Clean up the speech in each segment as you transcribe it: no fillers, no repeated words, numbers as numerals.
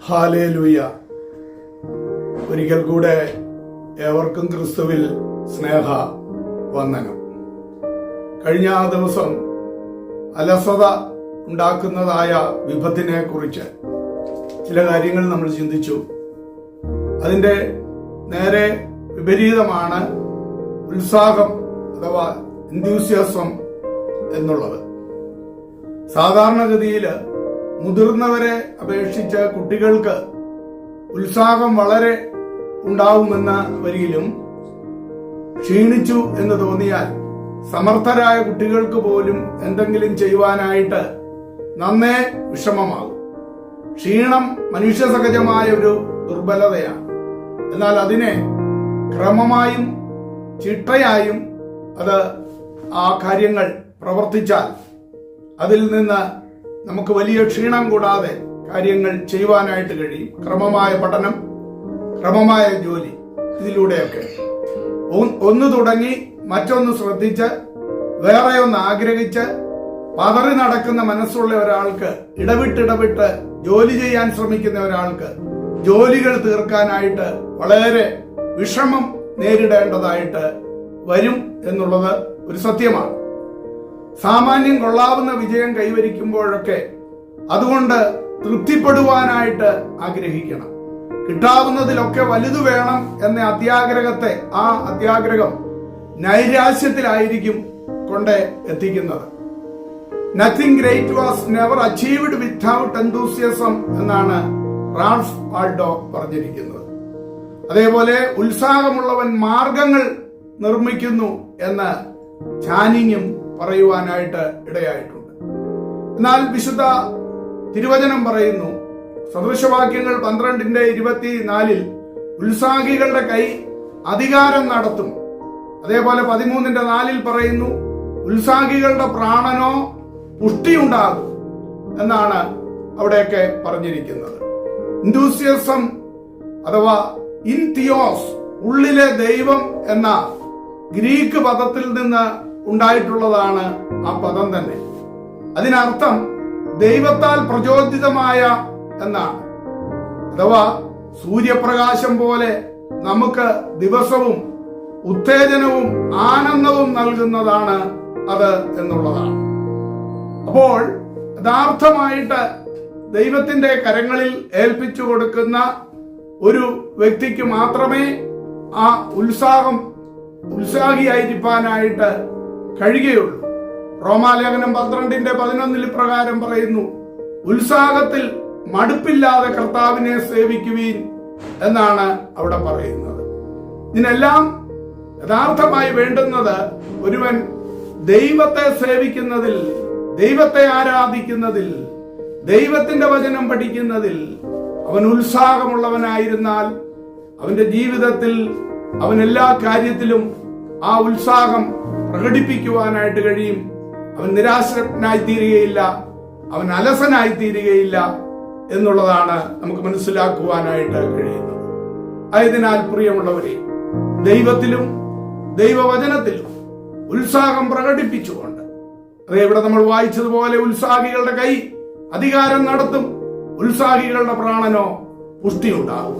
Hallelujah. ഒരിക്കൽ കൂടെ ഏവർക്കും ക്രിസ്തുവിൽ സ്നേഹ വന്ദനം. കഴിഞ്ഞ ദിവസം അലസത ഉണ്ടാക്കുന്നതായ വിപത്തിനെ കുറിച്ച് ചില കാര്യങ്ങൾ നമ്മൾ ചിന്തിച്ചു. അതിന്റെ നേരെ വിപരീതമാണ് ഉത്സാഹം അഥവാ എന്തൂസിയാസം എന്നുള്ളത്. സാധാരണഗതിയിൽ മുതിർന്നവരെ അപേക്ഷിച്ച് കുട്ടികൾക്ക് ഉത്സാഹം വളരെ ഉണ്ടാവുമെന്ന വരിയിലും ക്ഷീണിച്ചു എന്ന് തോന്നിയാൽ സമർത്ഥരായ കുട്ടികൾക്ക് പോലും എന്തെങ്കിലും ചെയ്യുവാനായിട്ട് നന്നേ വിഷമമാകും. ക്ഷീണം മനുഷ്യ സഹജമായ ഒരു ദുർബലതയാണ്. എന്നാൽ അതിനെ ക്രമമായും ചിട്ടയായും അത് ആ കാര്യങ്ങൾ പ്രവർത്തിച്ചാൽ അതിൽ നിന്ന് നമുക്ക് വലിയ ക്ഷീണം കൂടാതെ കാര്യങ്ങൾ ചെയ്യുവാനായിട്ട് കഴിയും. ക്രമമായ പഠനം, ക്രമമായ ജോലി, ഇതിലൂടെയൊക്കെ ഒന്ന് തുടങ്ങി മറ്റൊന്ന് ശ്രദ്ധിച്ച് വേറെ ഒന്ന് ആഗ്രഹിച്ച് പതറി നടക്കുന്ന മനസ്സുള്ള ഒരാൾക്ക് ഇടവിട്ട് ജോലി ചെയ്യാൻ ശ്രമിക്കുന്ന ഒരാൾക്ക് ജോലികൾ തീർക്കാനായിട്ട് വളരെ വിഷമം നേരിടേണ്ടതായിട്ട് വരും എന്നുള്ളത് ഒരു സത്യമാണ്. സാമാന്യം കൊള്ളാവുന്ന വിജയം കൈവരിക്കുമ്പോഴൊക്കെ അതുകൊണ്ട് തൃപ്തിപ്പെടുവാനായിട്ട് ആഗ്രഹിക്കണം. കിട്ടാവുന്നതിലൊക്കെ വലുത് വേണം എന്ന അത്യാഗ്രഹം നൈരാശ്യത്തിലായിരിക്കും കൊണ്ട് എത്തിക്കുന്നത്. Nothing great was never achieved without എന്തൂസിയാസം എന്നാണ് റാൾഫ് വാൾഡോ പറഞ്ഞിരിക്കുന്നത്. അതേപോലെ ഉത്സാഹമുള്ളവൻ മാർഗങ്ങൾ നിർമ്മിക്കുന്നു എന്ന് ചാനിങ്ങും പറയുവാനായിട്ട് ഇടയായിട്ടുണ്ട്. എന്നാൽ വിശുദ്ധ തിരുവചനം പറയുന്നു, സദൃശവാക്യങ്ങൾ 12:24 ഉത്സാഹികളുടെ കൈ അധികാരം നടത്തും. അതേപോലെ 13:4 പറയുന്നു, ഉത്സാഹികളുടെ പ്രാണനോ പുഷ്ടിയുണ്ടാകും എന്നാണ് അവിടെയൊക്കെ പറഞ്ഞിരിക്കുന്നത്. എന്തൂസിയാസം അഥവാ ഇൻ തിയോസ്, ഉള്ളിലെ ദൈവം എന്ന ഗ്രീക്ക് പദത്തിൽ നിന്ന് ഉണ്ടായിട്ടുള്ളതാണ് ആ പദം തന്നെ. അതിനർത്ഥം ദൈവത്താൽ പ്രചോദിതമായ എന്നാണ്. അഥവാ സൂര്യപ്രകാശം പോലെ നമുക്ക് ദിവസവും ഉത്തേജനവും ആനന്ദവും നൽകുന്നതാണ് അത് എന്നുള്ളതാണ്. അപ്പോൾ യഥാർത്ഥമായിട്ട് ദൈവത്തിന്റെ കരങ്ങളിൽ ഏൽപ്പിച്ചു കൊടുക്കുന്ന ഒരു വ്യക്തിക്ക് മാത്രമേ ആ ഉത്സാഹിയായിരിക്കാനായിട്ട് കഴിയുകയുള്ളൂ. റോമാലേഖനം 12:11 പ്രകാരം പറയുന്നു, ഉത്സാഹത്തിൽ മടുപ്പില്ലാതെ കർത്താവിനെ സേവിക്കുവീൻ എന്നാണ് അവിടെ പറയുന്നത്. ഇതിനെല്ലാം യഥാർത്ഥമായി വേണ്ടുന്നത് ഒരുവൻ ദൈവത്തെ സേവിക്കുന്നതിൽ, ദൈവത്തെ ആരാധിക്കുന്നതിൽ, ദൈവത്തിന്റെ വചനം പഠിക്കുന്നതിൽ അവൻ ഉത്സാഹമുള്ളവനായിരുന്നാൽ അവന്റെ ജീവിതത്തിൽ അവൻ എല്ലാ കാര്യത്തിലും ആ ഉത്സാഹം പ്രകടിപ്പിക്കുവാനായിട്ട് കഴിയും. അവൻ നിരാശനായി തീരുകയില്ല, അവൻ അലസനായി തീരുകയില്ല എന്നുള്ളതാണ് നമുക്ക് മനസ്സിലാക്കുവാനായിട്ട് കഴിയുന്നത്. ആയതിനാൽ പ്രിയമുള്ളവരെ, ദൈവത്തിലും ദൈവവചനത്തിലും ഉത്സാഹം പ്രകടിപ്പിച്ചുകൊണ്ട്, അതേ ഇവിടെ നമ്മൾ വായിച്ചതുപോലെ ഉത്സാഹികളുടെ കൈ അധികാരം നടത്തും, ഉത്സാഹികളുടെ പ്രാണനോ പുഷ്ടിയുണ്ടാകും.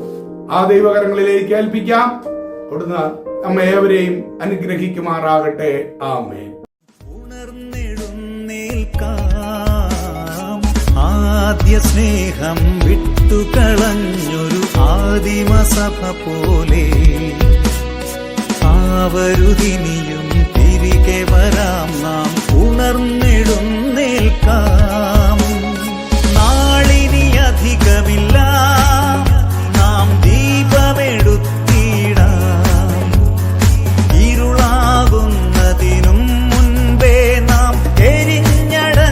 ആ ദൈവകരങ്ങളിലേക്ക് ഏൽപ്പിക്കാം. അവിടുന്ന് നമ്മെ ഏവരെയും അനുഗ്രഹിക്കുമാറാകട്ടെ. ആമേൻ. ആദ്യ സ്നേഹം വിട്ടുകളഞ്ഞൊരു ആദിമസഭ പോലെ ആവരുതിനിയും തിരികെ വരാം, നാം ഉണർന്നെഴുന്നേൽക്കാം. നാളിനി അധികമില്ല, നാം ദീപമെടുത്തിടാം. ഇരുളാകുന്നതിനും മുൻപേ നാം എരിഞ്ഞടങ്ങിടാം.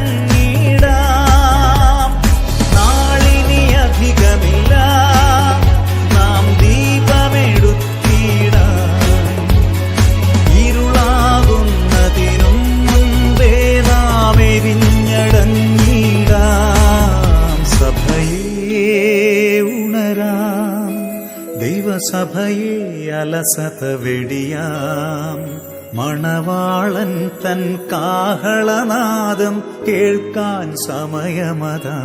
നാളിനി അധികമില്ല, നാം ദീപമെടുത്തിടാം. ഇരുളാകുന്നതിനും മുൻപേ നാം എരിഞ്ഞടങ്ങിടാം. സഭയേ ഉണരാം, ദൈവസഭയെ അലസത വെടിയാം. മണവാളൻ തൻ കാഹളനാദം കേൾക്കാൻ സമയമതായി.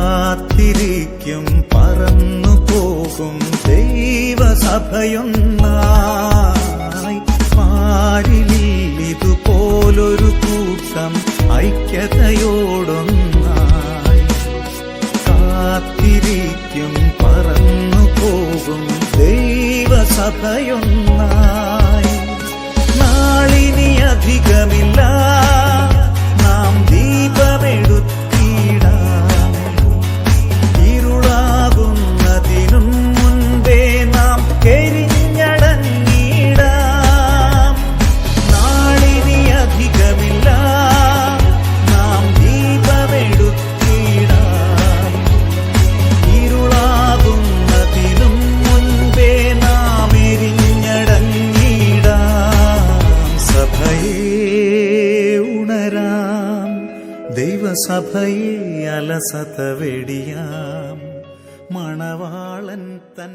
കാത്തിരിക്കും പറന്നു പോകും ദൈവസഭയൊന്നായി. പാരിലിൽ ഇതുപോലൊരു കൂട്ടം ഐക്യതയോടൊന്നായി. കാത്തിരിക്കും പറന്നു പോകും ദൈവസഭയൊന്നായി. നാളിനി അധികമില്ല, നാം ദീപമെടുത്തിടാം. ഇരുളാകുന്നതിനും മുൻപേ നാം എരിഞ്ഞടങ്ങിടാം. നാളിനി അധികമില്ല, നാം ദീപമെടുത്തിടാം. ഇരുളാകുന്നതിനും മുൻപേ നാം എരിഞ്ഞടങ്ങിടാം. സഭയേ ഉണരാം, ദൈവസഭയെ അലസത വെടിയാം. മണവാളൻ തൻ